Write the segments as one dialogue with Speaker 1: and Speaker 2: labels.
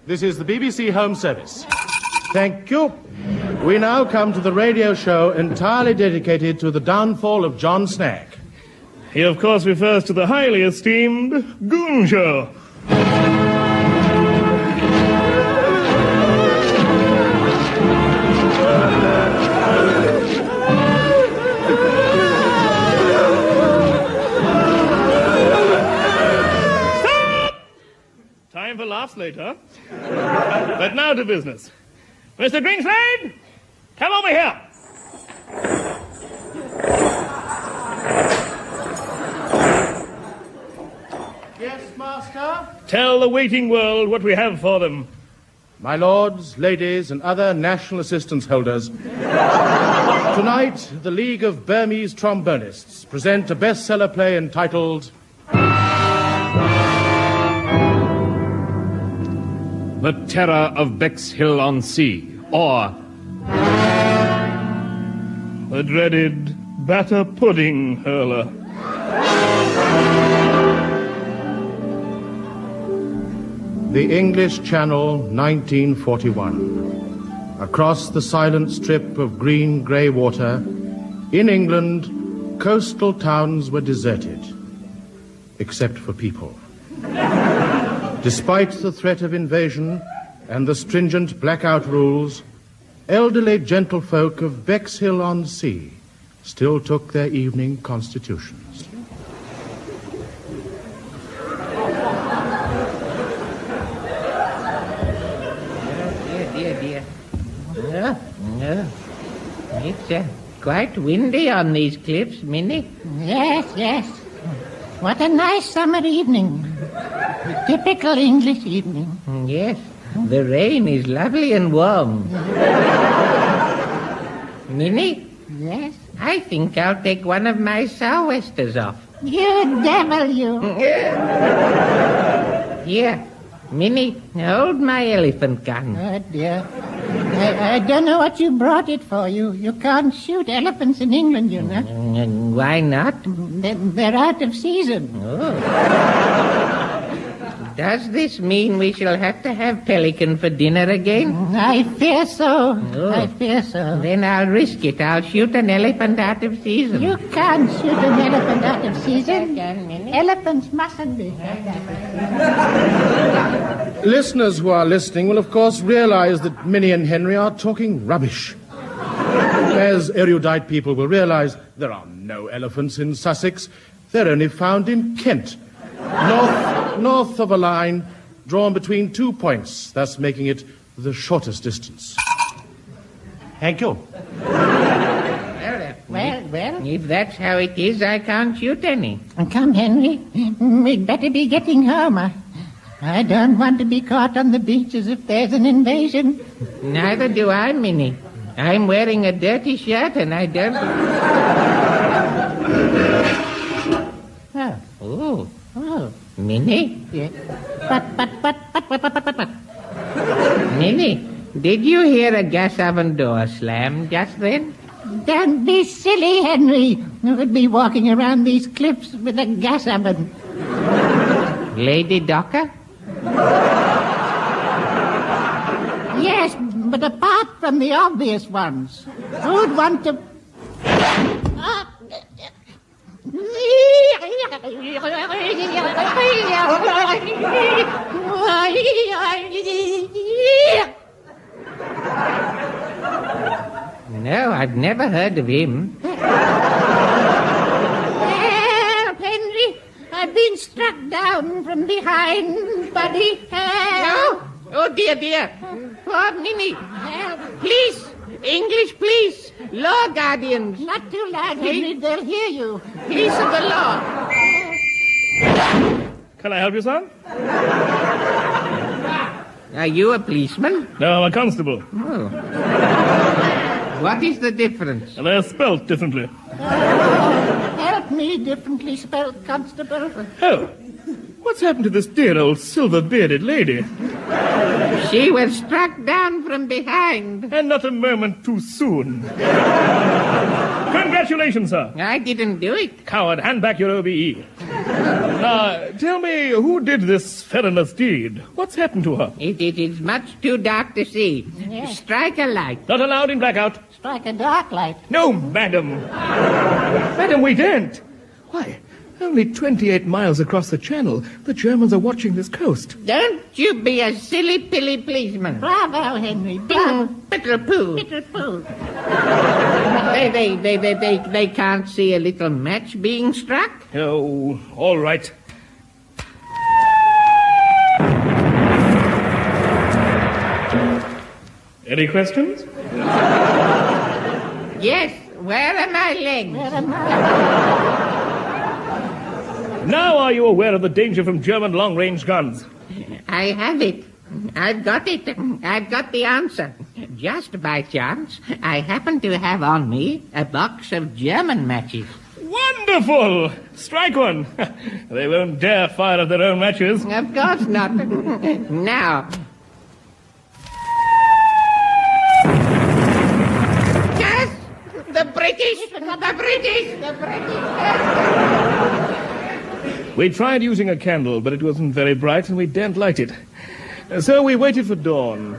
Speaker 1: This is the BBC Home Service. Thank you. We now come to the radio show entirely dedicated to the downfall of John Snag.
Speaker 2: He, of course, refers to the highly esteemed Goon Show. Time for laughs later. But now to business. Mr. Greenslade, come over here.
Speaker 1: Yes, Master?
Speaker 2: Tell the waiting world what we have for them.
Speaker 1: My lords, ladies, and other national assistance holders, tonight the League of Burmese Trombonists present a bestseller play entitled
Speaker 3: The Terror of Bexhill on Sea, or
Speaker 2: The dreaded batter pudding hurler.
Speaker 1: The English Channel, 1941. Across the silent strip of green-grey water, in England, coastal towns were deserted, except for people. Despite the threat of invasion and the stringent blackout rules, elderly gentlefolk of Bexhill on Sea still took their evening constitutions.
Speaker 4: Dear. No. It's quite windy on these cliffs, Minnie.
Speaker 5: Yes. What a nice summer evening. A typical English evening.
Speaker 4: Yes, the rain is lovely and warm. Minnie?
Speaker 5: Yes?
Speaker 4: I think I'll take one of my sou'westers off.
Speaker 5: You devil, you.
Speaker 4: Here, Minnie, hold my elephant gun.
Speaker 5: Oh, dear. I don't know what you brought it for. You can't shoot elephants in England, you know.
Speaker 4: Why not?
Speaker 5: They're out of season.
Speaker 4: Oh. Does this mean we shall have to have pelican for dinner again?
Speaker 5: I fear so.
Speaker 4: Oh.
Speaker 5: I fear so.
Speaker 4: Then I'll risk it. I'll shoot an elephant out of season.
Speaker 5: You can't shoot an elephant out of season. Elephants mustn't be.
Speaker 1: Listeners who are listening will, of course, realize that Minnie and Henry are talking rubbish. As erudite people will realize, there are no elephants in Sussex. They're only found in Kent, north of a line drawn between 2 points, thus making it the shortest distance. Thank you.
Speaker 5: Well.
Speaker 4: If that's how it is, I can't shoot any.
Speaker 5: Come, Henry. We'd better be getting home. I don't want to be caught on the beaches if there's an invasion.
Speaker 4: Neither do I, Minnie. I'm wearing a dirty shirt and I don't... Oh. Minnie?
Speaker 5: Yeah. But.
Speaker 4: Minnie, did you hear a gas oven door slam just then?
Speaker 5: Don't be silly, Henry. You could be walking around these cliffs with a gas oven.
Speaker 4: Lady Docker?
Speaker 5: Yes, but apart from the obvious ones, who'd want to...
Speaker 4: No, I've never heard of him.
Speaker 5: Help, Henry! I've been struck down from behind, buddy. Help!
Speaker 4: Oh, dear. Poor Minnie.
Speaker 5: Help!
Speaker 4: Police! English police! Law guardians!
Speaker 5: Not too loud, Henry. They'll hear you.
Speaker 4: Police of the law!
Speaker 2: Can I help you, son?
Speaker 4: Are you a policeman?
Speaker 2: No, I'm a constable.
Speaker 4: Oh. What is the difference?
Speaker 2: And they're spelt differently.
Speaker 5: Help me, differently spelled constable.
Speaker 2: Oh, what's happened to this dear old silver-bearded lady?
Speaker 4: She was struck down from behind.
Speaker 2: And not a moment too soon. Congratulations, sir.
Speaker 4: I didn't do it.
Speaker 2: Coward, hand back your OBE. Now, tell me, who did this felonious deed? What's happened to her?
Speaker 4: It is much too dark to see.
Speaker 5: Yes.
Speaker 4: Strike a light.
Speaker 2: Not allowed in blackout.
Speaker 5: Strike a dark light.
Speaker 2: No, madam. Madam, we daren't. Why, only 28 miles across the channel. The Germans are watching this coast.
Speaker 4: Don't you be a silly-pilly policeman.
Speaker 5: Bravo, Henry. Bravo.
Speaker 4: Pickle-poo.
Speaker 5: Pickle-poo.
Speaker 4: They can't see a little match being struck?
Speaker 2: Oh, all right. Any questions?
Speaker 4: Yes. Where are my legs?
Speaker 2: Now are you aware of the danger from German long-range guns?
Speaker 4: I have it. I've got it. I've got the answer. Just by chance, I happen to have on me a box of German matches.
Speaker 2: Wonderful! Strike one. They won't dare fire at their own matches.
Speaker 4: Of course not. Now. Yes! The British! The British! The British!
Speaker 2: We tried using a candle, but it wasn't very bright, and we daren't light it. So we waited for dawn.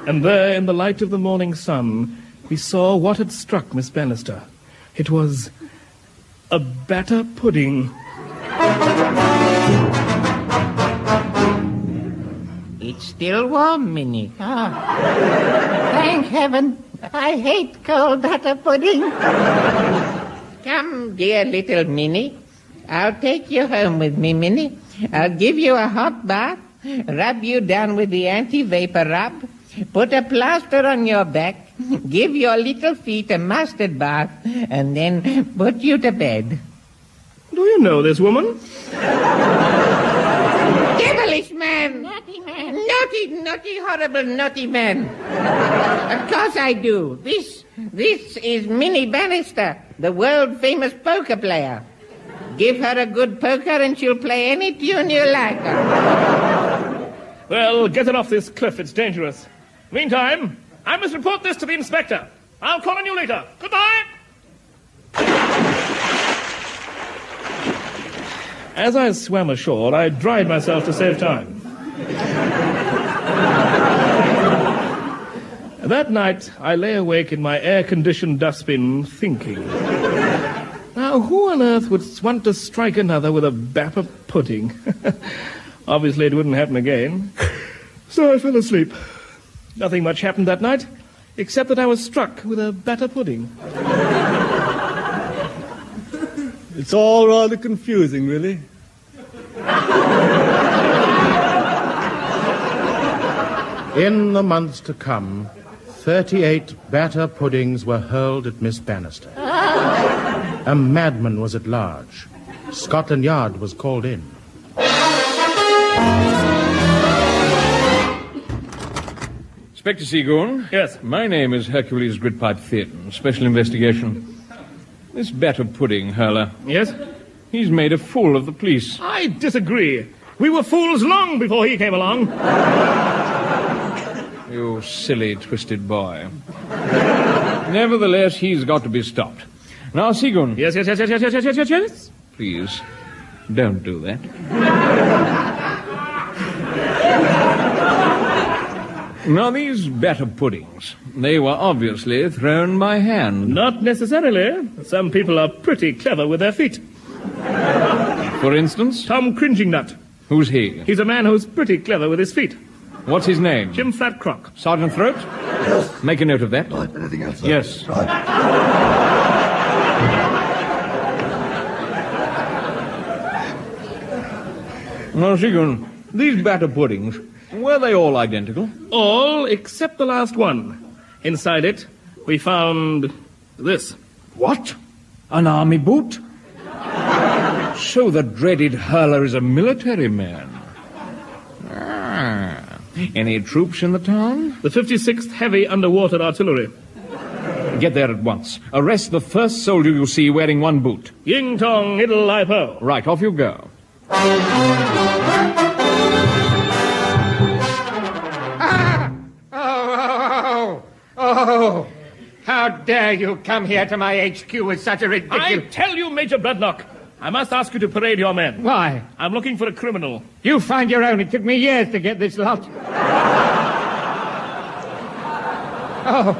Speaker 2: And there, in the light of the morning sun, we saw what had struck Miss Bannister. It was a batter pudding.
Speaker 4: It's still warm, Minnie.
Speaker 5: Oh, thank heaven. I hate cold batter pudding.
Speaker 4: Come, dear little Minnie. I'll take you home with me, Minnie. I'll give you a hot bath, rub you down with the anti-vapor rub, put a plaster on your back, give your little feet a mustard bath, and then put you to bed.
Speaker 2: Do you know this woman?
Speaker 4: Devilish man!
Speaker 5: Naughty man.
Speaker 4: Naughty, horrible, naughty man. Of course I do. This is Minnie Bannister, the world-famous poker player. Give her a good poker and she'll play any tune you like her.
Speaker 2: Well, get her off this cliff. It's dangerous. Meantime, I must report this to the inspector. I'll call on you later. Goodbye. As I swam ashore, I dried myself to save time. That night, I lay awake in my air-conditioned dustbin thinking. Now, who on earth would want to strike another with a batter pudding? Obviously, it wouldn't happen again. So I fell asleep. Nothing much happened that night, except that I was struck with a batter pudding.
Speaker 6: It's all rather confusing, really.
Speaker 1: In the months to come, 38 batter puddings were hurled at Miss Bannister. A madman was at large. Scotland Yard was called in.
Speaker 3: Inspector Seagoon?
Speaker 2: Yes?
Speaker 3: My name is Hercules Gridpipe Theaton, Special Investigation. This batter pudding, Hurler.
Speaker 2: Yes?
Speaker 3: He's made a fool of the police.
Speaker 2: I disagree. We were fools long before he came along.
Speaker 3: You silly, twisted boy. Nevertheless, he's got to be stopped. Now, Seagoon.
Speaker 2: Yes.
Speaker 3: Please, don't do that. Now, these batter puddings, they were obviously thrown by hand.
Speaker 2: Not necessarily. Some people are pretty clever with their feet.
Speaker 3: For instance?
Speaker 2: Tom Cringingnut.
Speaker 3: Who's he?
Speaker 2: He's a man who's pretty clever with his feet.
Speaker 3: What's his name?
Speaker 2: Jim Flatcrock.
Speaker 3: Sergeant Throat?
Speaker 7: Yes.
Speaker 3: Make a note of that.
Speaker 7: Right, anything else? Sir?
Speaker 3: Yes.
Speaker 7: Right.
Speaker 3: Now, Seagoon, these batter puddings, were they all identical?
Speaker 2: All except the last one. Inside it, we found this.
Speaker 3: What? An army boot? So the dreaded Hurler is a military man. Any troops in the town?
Speaker 2: The 56th Heavy Underwater Artillery.
Speaker 3: Get there at once. Arrest the first soldier you see wearing one boot.
Speaker 2: Ying Tong Iddle I Po.
Speaker 3: Right, off you go.
Speaker 4: Oh! How dare you come here to my HQ with such a
Speaker 2: I
Speaker 4: ridiculous...
Speaker 2: tell you, Major Bloodnock, I must ask you to parade your men.
Speaker 3: Why?
Speaker 2: I'm looking for a criminal.
Speaker 3: You find your own. It took me years to get this lot. Oh.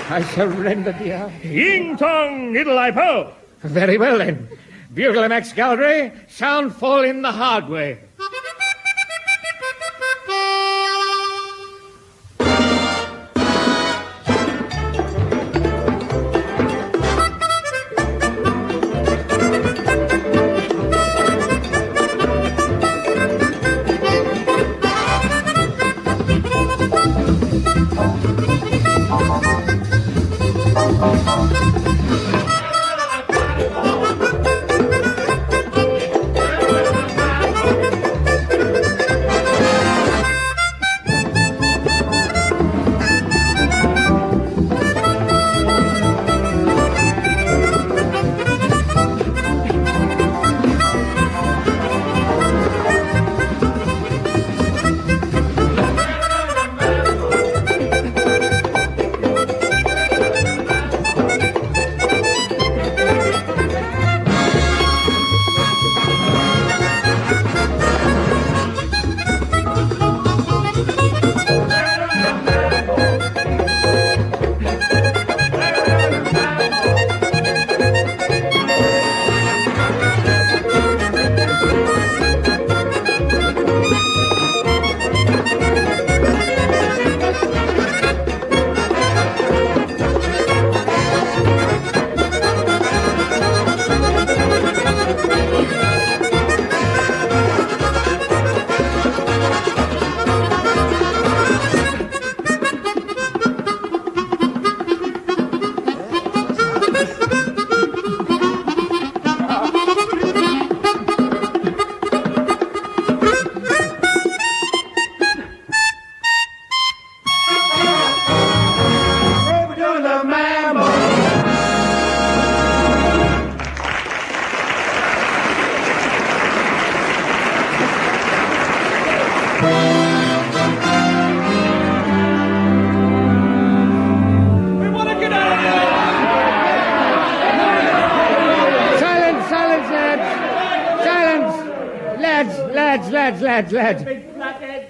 Speaker 3: I surrender, dear.
Speaker 2: Ying tong, idle po.
Speaker 3: Very well, then. Bugle and Max Galdry, sound fall in the hard way.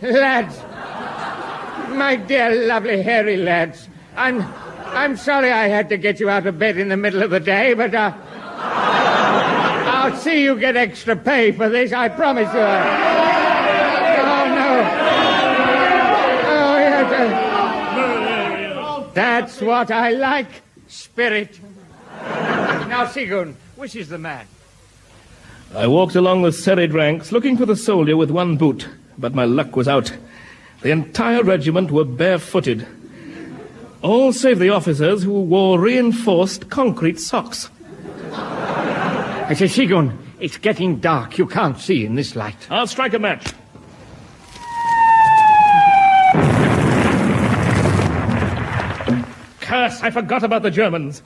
Speaker 3: Lads, my dear, lovely, hairy lads, I'm sorry I had to get you out of bed in the middle of the day, but I'll see you get extra pay for this, I promise you. Oh, no. Oh, yes. That's what I like, spirit. Now, Segun, which is the man?
Speaker 2: I walked along the serried ranks, looking for the soldier with one boot, but my luck was out. The entire regiment were barefooted, all save the officers who wore reinforced concrete socks.
Speaker 3: I say, Segun, it's getting dark. You can't see in this light.
Speaker 2: I'll strike a match. Curse, I forgot about the Germans.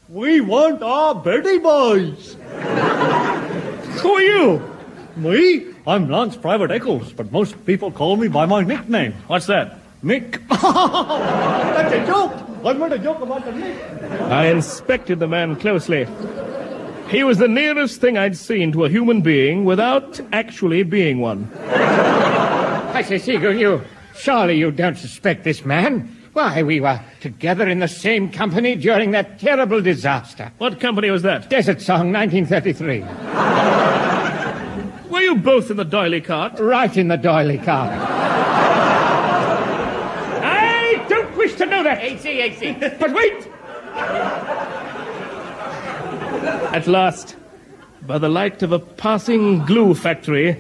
Speaker 6: We want our Betty boys.
Speaker 2: Who are you?
Speaker 6: Me? I'm Lance Private Eccles, but most people call me by my nickname.
Speaker 2: What's that?
Speaker 6: Mick. That's a joke. I made a joke about the Mick.
Speaker 2: I inspected the man closely. He was the nearest thing I'd seen to a human being without actually being one.
Speaker 3: I say, Segun, surely you don't suspect this man? Why, we were together in the same company during that terrible disaster.
Speaker 2: What company was that?
Speaker 3: Desert Song, 1933.
Speaker 2: Were you both in the doily cart?
Speaker 3: Right in the doily cart. I don't wish to know that.
Speaker 4: AC.
Speaker 3: But wait!
Speaker 2: At last, by the light of a passing glue factory,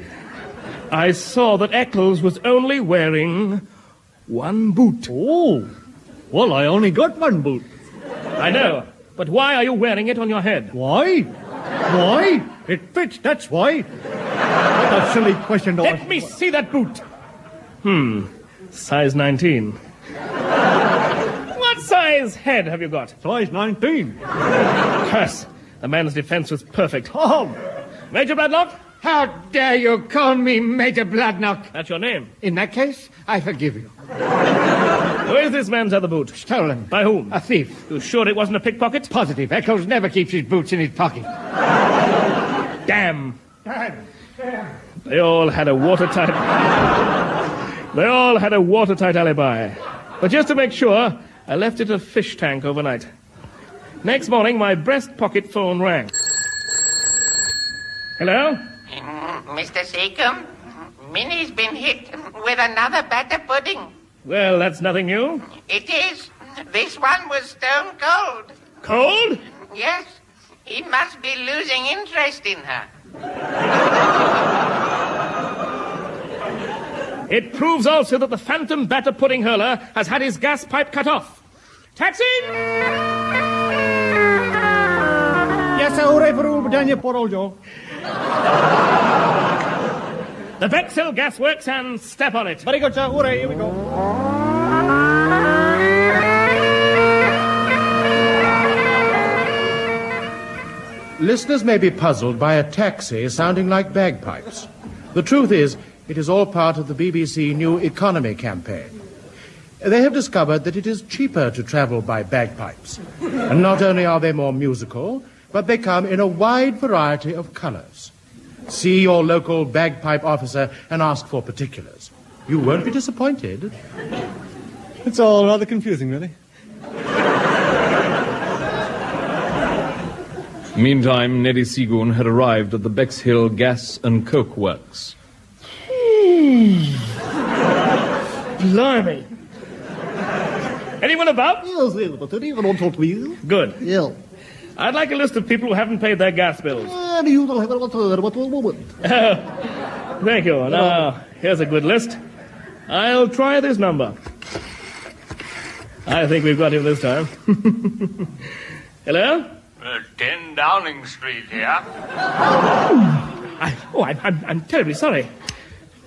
Speaker 2: I saw that Eccles was only wearing one boot.
Speaker 6: Oh, well, I only got one boot.
Speaker 2: I know, but why are you wearing it on your head?
Speaker 6: Why? Why? It fits, that's why. What a silly question to ask.
Speaker 2: Let me see that boot. Size 19. What size head have you got?
Speaker 6: Size 19.
Speaker 2: Curse, the man's defense was perfect.
Speaker 6: Oh,
Speaker 2: Major Bradlock?
Speaker 3: How dare you call me Major Bloodknock?
Speaker 2: That's your name.
Speaker 3: In that case, I forgive you.
Speaker 2: Where's this man's other boot?
Speaker 3: Stolen.
Speaker 2: By whom?
Speaker 3: A thief.
Speaker 2: You sure it wasn't a pickpocket?
Speaker 3: Positive. Eccles never keeps his boots in his pocket.
Speaker 2: Damn. They all had a watertight... They all had a watertight alibi. But just to make sure, I left it in a fish tank overnight. Next morning, my breast pocket phone rang. Hello?
Speaker 4: Mr. Secombe, Minnie's been hit with another batter pudding.
Speaker 2: Well, that's nothing new.
Speaker 4: It is. This one was stone cold.
Speaker 2: Cold?
Speaker 4: Yes. He must be losing interest in her.
Speaker 2: It proves also that the phantom batter pudding hurler has had his gas pipe cut off. Taxi!
Speaker 6: Yes, sir, hooray for Rule Britannia, poor old Joe.
Speaker 2: The Bexhill Gasworks and step on it.
Speaker 6: Very good, sir, hooray, here we go.
Speaker 1: Listeners may be puzzled by a taxi sounding like bagpipes. The truth is, it is all part of the BBC New Economy campaign. They have discovered that it is cheaper to travel by bagpipes. And not only are they more musical, but they come in a wide variety of colours. See your local bagpipe officer and ask for particulars. You won't be disappointed.
Speaker 6: It's all rather confusing, really.
Speaker 7: Meantime, Neddy Seagoon had arrived at the Bexhill Gas and Coke Works.
Speaker 2: Blimey. Anyone about?
Speaker 6: Yes, but anyone want to talk to me?
Speaker 2: Good.
Speaker 6: Yeah.
Speaker 2: I'd like a list of people who haven't paid their gas bills.
Speaker 6: You don't have what moment.
Speaker 2: Thank you. Now, here's a good list. I'll try this number. I think we've got him this time. Hello?
Speaker 8: 10 Downing Street here.
Speaker 2: I'm terribly sorry.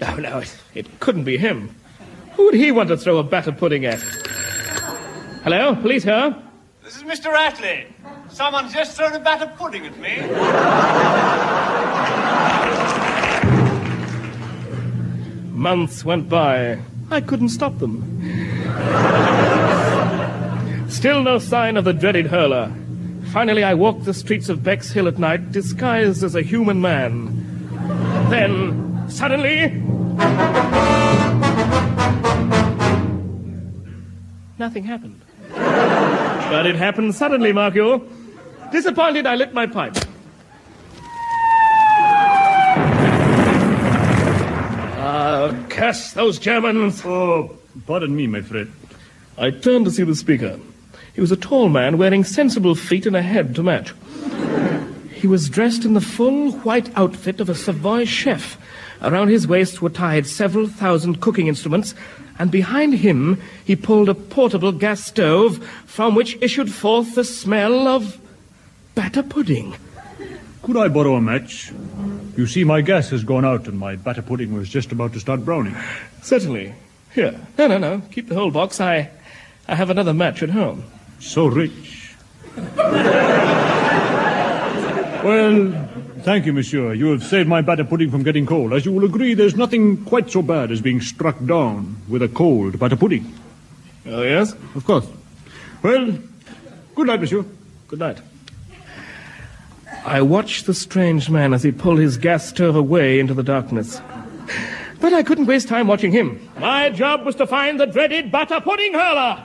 Speaker 2: No, it couldn't be him. Who would he want to throw a batter pudding at? Hello, police here?
Speaker 8: This is Mr. Attlee. Someone's just thrown a batter pudding at me.
Speaker 2: Months went by. I couldn't stop them. Still no sign of the dreaded hurler. Finally, I walked the streets of Bexhill at night, disguised as a human man. Then, suddenly... nothing happened. But it happened suddenly, mark you. Disappointed, I lit my pipe. Curse those Germans.
Speaker 6: Oh, pardon me, my friend.
Speaker 2: I turned to see the speaker. He was a tall man wearing sensible feet and a head to match. He was dressed in the full white outfit of a Savoy chef. Around his waist were tied several thousand cooking instruments, and behind him he pulled a portable gas stove from which issued forth the smell of batter pudding.
Speaker 6: Could I borrow a match? You see, my gas has gone out and my batter pudding was just about to start browning.
Speaker 2: Certainly. Here. No. Keep the whole box. I have another match at home.
Speaker 6: So rich. Well, thank you, monsieur. You have saved my batter pudding from getting cold. As you will agree, there's nothing quite so bad as being struck down with a cold batter pudding.
Speaker 2: Oh, yes?
Speaker 6: Of course. Well, good night, monsieur.
Speaker 2: Good night. I watched the strange man as he pulled his gas stove away into the darkness. But I couldn't waste time watching him. My job was to find the dreaded batter pudding hurler.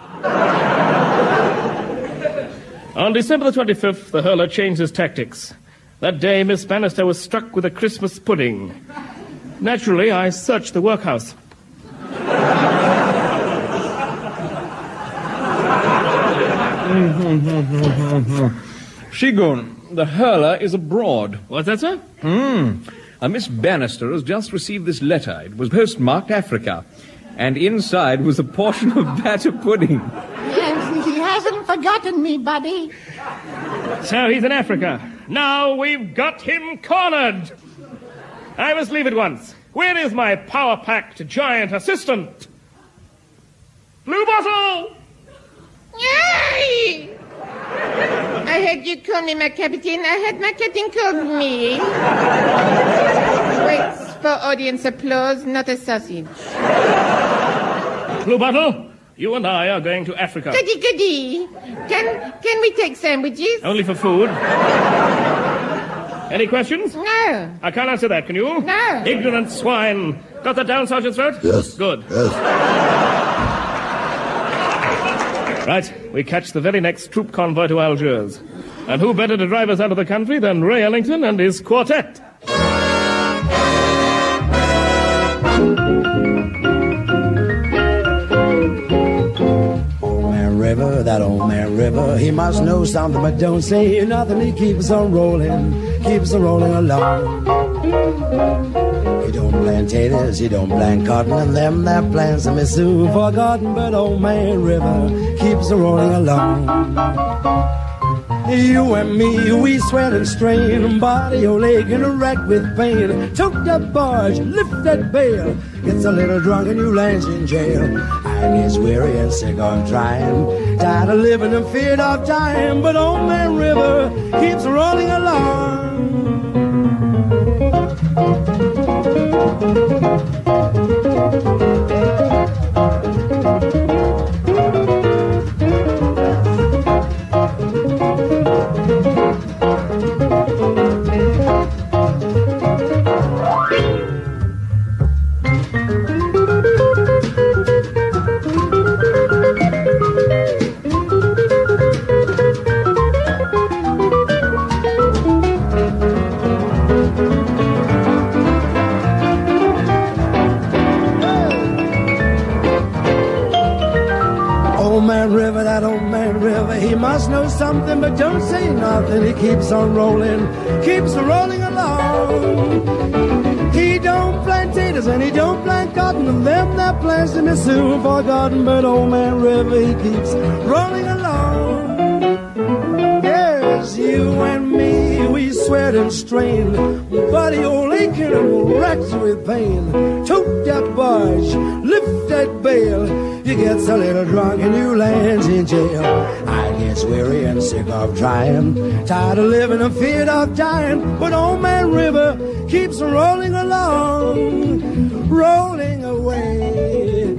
Speaker 2: On December the 25th, the hurler changed his tactics. That day, Miss Bannister was struck with a Christmas pudding. Naturally, I searched the workhouse.
Speaker 7: Seagoon, the hurler is abroad.
Speaker 2: What's that, sir?
Speaker 7: A Miss Bannister has just received this letter. It was postmarked Africa. And inside was a portion of batter pudding.
Speaker 5: Yes, he hasn't forgotten me, buddy.
Speaker 2: So he's in Africa. Now we've got him cornered. I must leave at once. Where is my power-packed giant assistant? Blue Bottle!
Speaker 4: Yay! I heard you call me my captain. I heard my captain called me. Waits for audience applause, not a sausage.
Speaker 2: Blue Bottle, You and I are going to Africa.
Speaker 4: Goody, goody. Can we take sandwiches?
Speaker 2: Only for food. Any questions?
Speaker 4: No.
Speaker 2: I can't answer that, can you?
Speaker 4: No.
Speaker 2: Ignorant swine. Got that down, Sergeant Throat?
Speaker 9: Yes.
Speaker 2: Good.
Speaker 9: Yes.
Speaker 2: Right, we catch the very next troop convoy to Algiers. And who better to drive us out of the country than Ray Ellington and his quartet?
Speaker 10: River, that old man River, he must know something but don't say nothing. He keeps on rolling along. He don't plant taters, he don't plant cotton, and them that plants them is soon forgotten. But old man River keeps on rolling along. You and me, we sweat and strain, body all aching and wrecked with pain. Took that barge, lift that bale, gets a little drunk and you lands in jail. I gets weary and sick of trying, tired of living and feared of dying. But old man River keeps rolling along. He must know something, but don't say nothing. He keeps on rolling along. He don't plant taters and he don't plant cotton, and them that plants them is soon forgotten. But old man River, he keeps rolling along. Yes, you and me, we sweat and strain, body all aching and racked with pain. Tote that barge, lift that bale, you gets a little drunk and you lands in jail. I gets weary and sick of trying, tired of living and feared of dying. But old man River keeps rolling along, rolling away,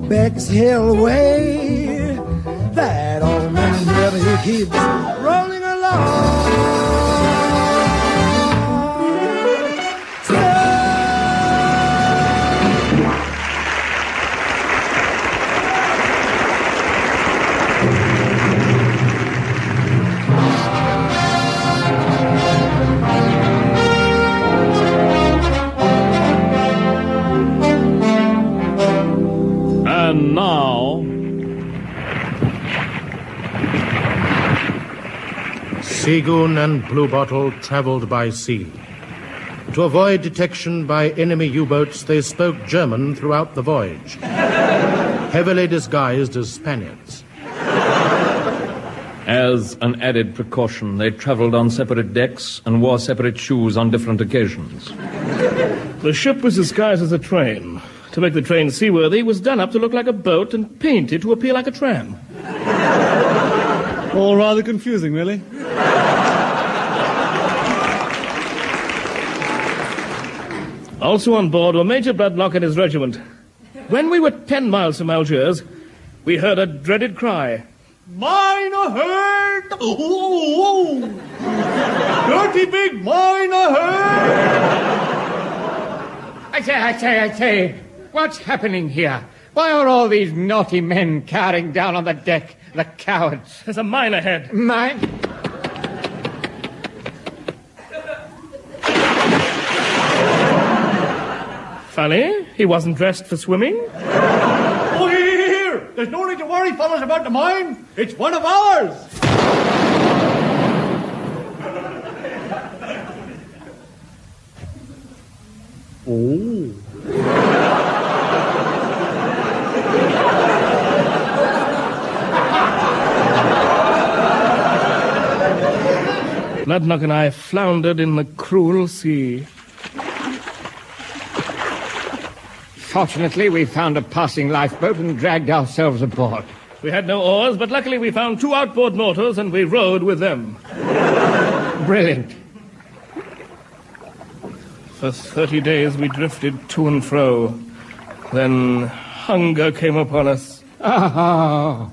Speaker 10: Bexhill way. That old man River, he keeps rolling along.
Speaker 2: And now,
Speaker 1: Seagoon and Bluebottle travelled by sea. To avoid detection by enemy U-boats, they spoke German throughout the voyage, heavily disguised as Spaniards.
Speaker 7: As an added precaution, they travelled on separate decks and wore separate shoes on different occasions.
Speaker 2: the ship was disguised as a train. To make the train seaworthy, it was done up to look like a boat and painted to appear like a tram.
Speaker 6: All rather confusing, really.
Speaker 2: Also on board were Major Bloodlock and his regiment. When we were 10 miles from Algiers, we heard a dreaded cry.
Speaker 8: Mine ahead! Oh, dirty big mine ahead!
Speaker 3: I say, what's happening here? Why are all these naughty men carrying down on the deck, the cowards?
Speaker 2: There's a mine ahead.
Speaker 3: Mine?
Speaker 2: Funny, he wasn't dressed for swimming.
Speaker 8: Oh, here! There's no need to worry, fellas, about the mine. It's one of ours.
Speaker 6: Oh.
Speaker 2: Bloodlock and I floundered in the cruel sea.
Speaker 3: Fortunately, we found a passing lifeboat and dragged ourselves aboard.
Speaker 2: We had no oars, but luckily we found 2 outboard motors and we rowed with them.
Speaker 3: Brilliant.
Speaker 2: For 30 days we drifted to and fro. Then hunger came upon us.
Speaker 3: Oh.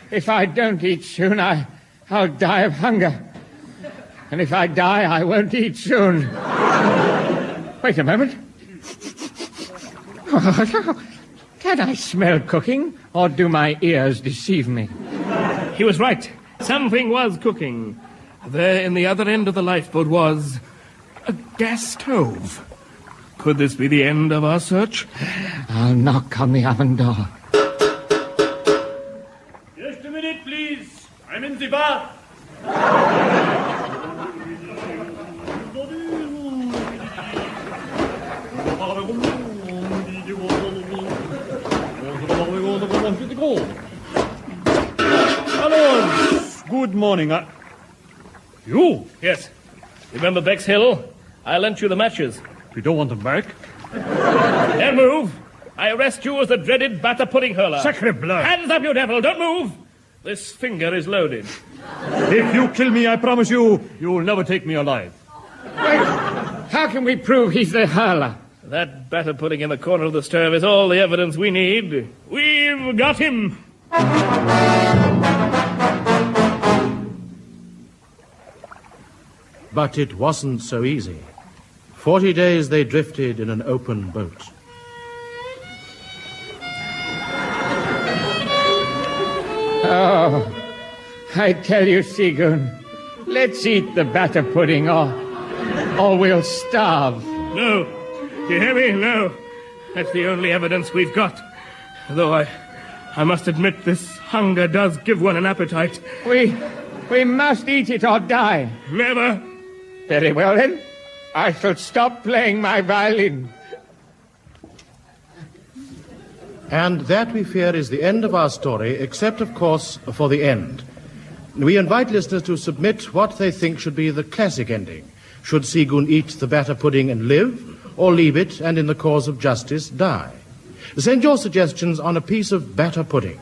Speaker 3: If I don't eat soon, I'll die of hunger. And if I die, I won't eat soon. Wait a moment. Can I smell cooking, or do my ears deceive me?
Speaker 2: He was right. Something was cooking. There in the other end of the lifeboat was a gas stove. Could this be the end of our search?
Speaker 3: I'll knock on the oven door.
Speaker 8: Just a minute, please. I'm in the bath.
Speaker 6: Hello. Good morning. You?
Speaker 2: Yes. Remember Bexhill? I lent you the matches.
Speaker 6: You don't want them back?
Speaker 2: Don't move. I arrest you as the dreaded batter pudding hurler.
Speaker 6: Sacre bleu.
Speaker 2: Hands up, you devil. Don't move. This finger is loaded.
Speaker 6: If you kill me, I promise you, you will never take me alive.
Speaker 3: Wait, how can we prove he's the hurler?
Speaker 2: That batter pudding in the corner of the stove is all the evidence we need. We've got him.
Speaker 1: But it wasn't so easy. 40 days they drifted in an open boat.
Speaker 3: Oh, I tell you, Seagoon, let's eat the batter pudding or we'll starve.
Speaker 2: No. You hear me? No. That's the only evidence we've got. Though I must admit this hunger does give one an appetite.
Speaker 3: We must eat it or die.
Speaker 2: Never.
Speaker 3: Very well, then. I shall stop playing my violin.
Speaker 1: And that, we fear, is the end of our story, except, of course, for the end. We invite listeners to submit what they think should be the classic ending. Should Seagoon eat the batter pudding and live, or leave it and in the cause of justice die? Send your suggestions on a piece of batter pudding.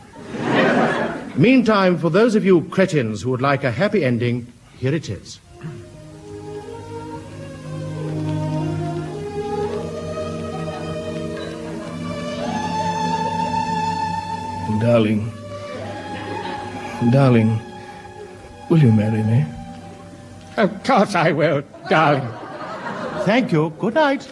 Speaker 1: Meantime, for those of you cretins who would like a happy ending, here it is.
Speaker 2: Darling, will you marry me?
Speaker 3: Of course I will, darling.
Speaker 1: Thank you. Good night.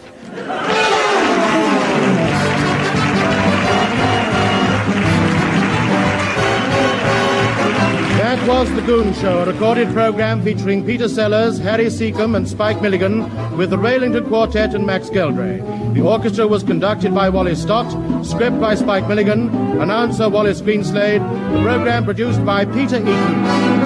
Speaker 1: That was The Goon Show, a recorded program featuring Peter Sellers, Harry Secombe and Spike Milligan, with the Railington Quartet and Max Geldray. The orchestra was conducted by Wally Stott, script by Spike Milligan, announcer Wallace Greenslade, the program produced by Peter Eaton.